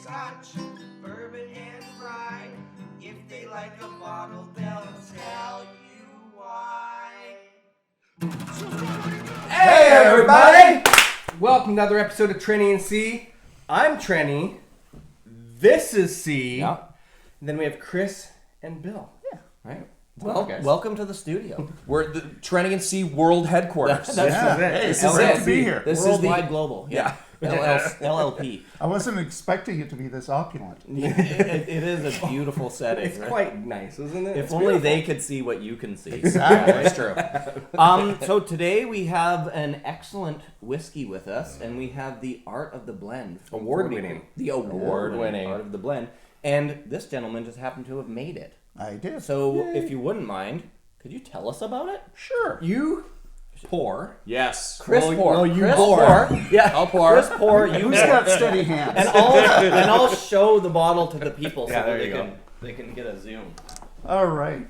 Scotch, bourbon, and rye. If they like a bottle, they'll tell you why. Hey everybody! Welcome to another episode of Trenny and C. I'm Trenny. This is C. Yeah. And then we have Chris and Bill. Yeah. Right. Welcome to the studio. We're at the Trenny and C World Headquarters. This is it. This It's is great LLC. to be here. This Worldwide is Global. Yeah. LLP. I wasn't expecting it to be this opulent. It is a beautiful setting. It's right? quite nice, isn't it? If It's only beautiful. they could see what you can see. Exactly. That's true. So today we have an excellent whiskey with us, and we have the Art of the Blend. from Award-winning. The award-winning Award-winning. Art of the Blend. And this gentleman just happened to have made it. I did. So if you wouldn't mind, could you tell us about it? Sure. You pour. Yes. Chris pour. no, you Chris pour. Yeah, I'll pour. Chris pour. You Who's got steady hands? and I'll show the bottle to the people so Yeah, that there they can get a zoom. All right.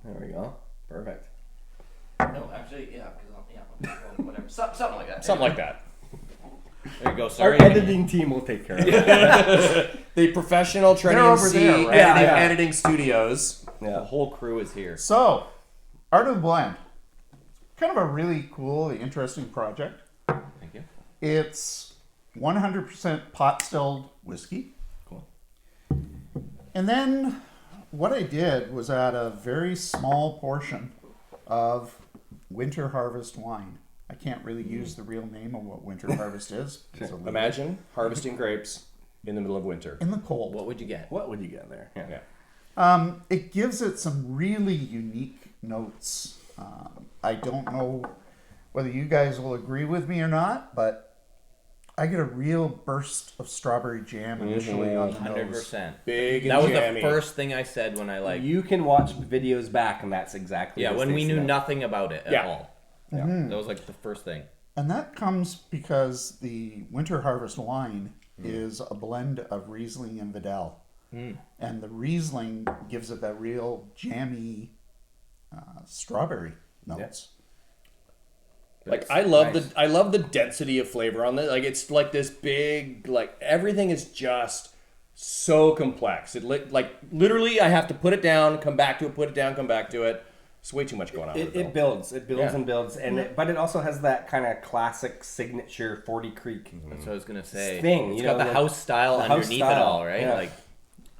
There we go. Perfect. No, actually, yeah, whatever, something like that. Something like that. There you go. Our Sorry. editing team will take care of it. The professional Trenny They're and over C there, right? editing studios. The Yeah. whole crew is here. So, Art of the Blend. Kind of a really cool, interesting project. Thank you. It's 100% pot distilled whiskey. Cool. And then what I did was add a very small portion of winter harvest wine. I can't really use the real name of what winter harvest is. It's illegal. Imagine harvesting grapes in the middle of winter. In the cold. What would you get? What would you get there? Yeah. It gives it some really unique notes. I don't know whether you guys will agree with me or not, but I get a real burst of strawberry jam initially on the nose. 100%. Big and That was jammy. the first thing I said when I You can watch videos back, and that's exactly Yeah, what when it we tastes knew like. nothing about it at Yeah. all. Yeah. That was like the first thing. And that comes because the winter harvest wine is a blend of Riesling and Vidal. And the Riesling gives it that real jammy strawberry notes. Like I love nice. the density of flavor on this. Like it's like this big, like everything is just so complex. Like literally I have to put it down, come back to it, put it down, come back to it. It's way too much going on. It builds. It builds Yeah. and builds, but it also has that kind of classic signature 40 Creek. That's what I was gonna say. Thing, It's you got know, the the- house style the house underneath it style, all, right? yeah. Like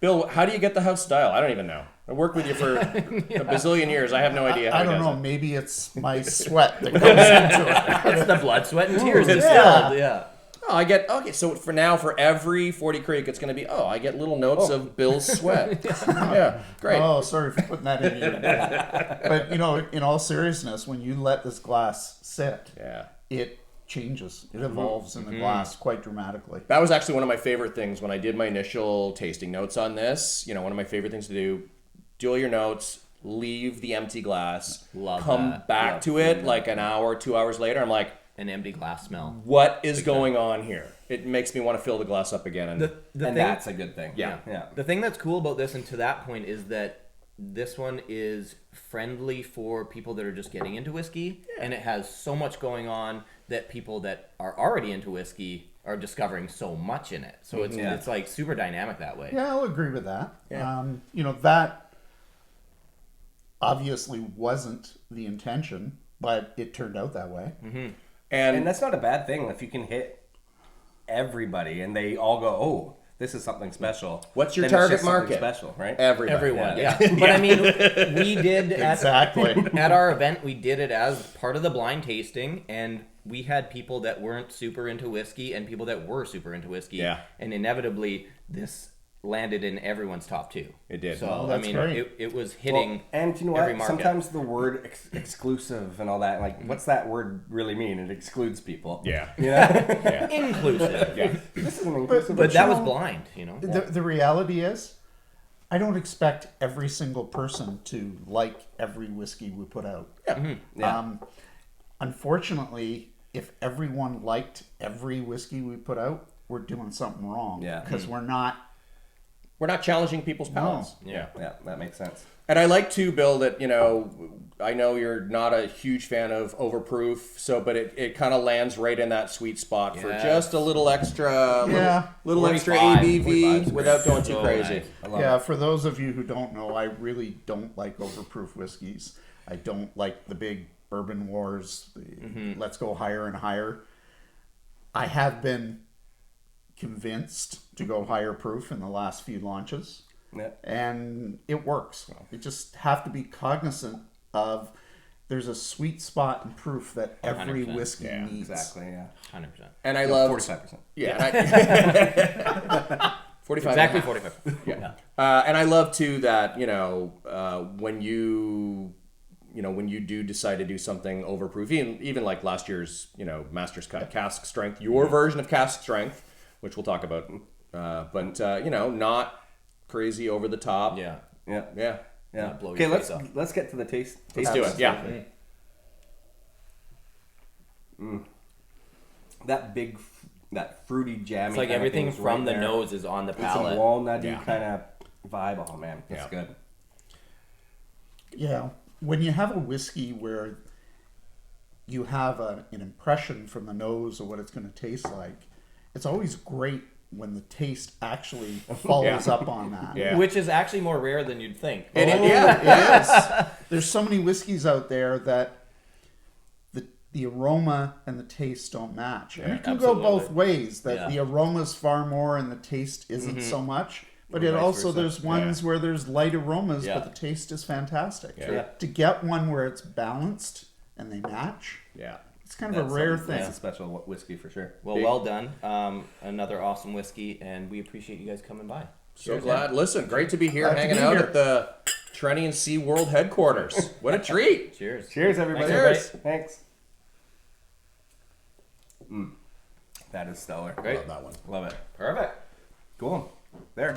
Bill, how do you get the house style? I don't even know. I worked with you for a bazillion years. I have no idea how I he don't does know. it. Maybe it's my sweat that comes into it. it's the blood, sweat, and tears Yeah. distilled. Yeah. Oh, I get okay. So for every 40 Creek, it's going to be I get little notes of Bill's sweat. Yeah, great. Oh, sorry for putting that in you. But in all seriousness, when you let this glass sit, Yeah, it changes. It evolves in the glass quite dramatically. that was actually one of my favorite things when I did my initial tasting notes on this. One of my favorite things to do: do all your notes, leave the empty glass, Love come that. back Love to it like an hour, 2 hours later. I'm like, An empty glass smell. what is going on here? It makes me want to fill the glass up again. And The And thing, that's a good thing. Yeah. Yeah. The thing that's cool about this, and to that point, is that this one is friendly for people that are just getting into whiskey, and it has so much going on that people that are already into whiskey are discovering so much in it. So it's like super dynamic that way. Yeah, I'll agree with that. Yeah. That obviously wasn't the intention, but it turned out that way. And that's not a bad thing if you can hit everybody and they all go, "Oh, this is something special." What's your Then it's target just something market? Special, right? everybody. Everyone, yeah. But I mean, we did Exactly. at our event, we did it as part of the blind tasting, and we had people that weren't super into whiskey and people that were super into whiskey. Yeah. And inevitably, this landed in everyone's top two. It did. So, Oh, I that's mean, great. it was hitting and you know every what? market. Sometimes the word exclusive and all that, like, what's that word really mean? It excludes people. Yeah. You know? inclusive. Yeah. This is an inclusive. But that was you know, blind, The reality is, I don't expect every single person to like every whiskey we put out. Yeah. Unfortunately, if everyone liked every whiskey we put out, we're doing something wrong. Yeah. Because we're not we're not challenging people's palates. Yeah. Yeah, that makes sense. And I like to build it, you know, I know you're not a huge fan of overproof, but it kind of lands right in that sweet spot for Yes. just a little extra, Yeah. little extra 45 ABV 's without great. going too So crazy. nice. I love Yeah, it. for those of you who don't know, I really don't like overproof whiskeys. I don't like the big bourbon wars. Let's go higher and higher. I have been convinced to go higher proof in the last few launches. Yeah. And it works. You just have to be cognizant of there's a sweet spot in proof that every 100%. whiskey Yeah, needs. Exactly, yeah. 100%. And I love 45%. Yeah. And 45. Exactly 45. Yeah. And I love too that, you know, when you do decide to do something overproof, even like last year's, you know, Master's Cut cask strength, your version of cask strength, which we'll talk about, but you know, not crazy over the top. Yeah. Yeah. Yeah. Yeah. Blow your Okay, face let's off. get to the taste. Let's do it. Yeah. That fruity jammy. It's like kinda everything thing's from right the there. nose is on the With some palate. walnutty Yeah. kind of vibe. Oh man, that's Yeah. good. Yeah. When you have a whiskey where you have an impression from the nose of what it's going to taste like, it's always great when the taste actually follows up on that. Yeah. Which is actually more rare than you'd think. It is. There's so many whiskeys out there that the aroma and the taste don't match. And Yeah, it can absolutely. go both ways, that Yeah. the aroma's far more and the taste isn't so much. But it vice also, versa. there's ones where there's light aromas, Yeah. but the taste is fantastic. Yeah. To get one where it's balanced and they match, Yeah. it's kind of a rare thing. That's a special whiskey for sure. Well, well done. Another awesome whiskey, and we appreciate you guys coming by. So glad. Listen, great to be here Glad to hanging be out here. at the Trenny and Sea World headquarters. What a treat. Cheers. Cheers, everybody. Cheers. Thanks. That is stellar. Great. Love that one. Love it. Perfect. Cool. There.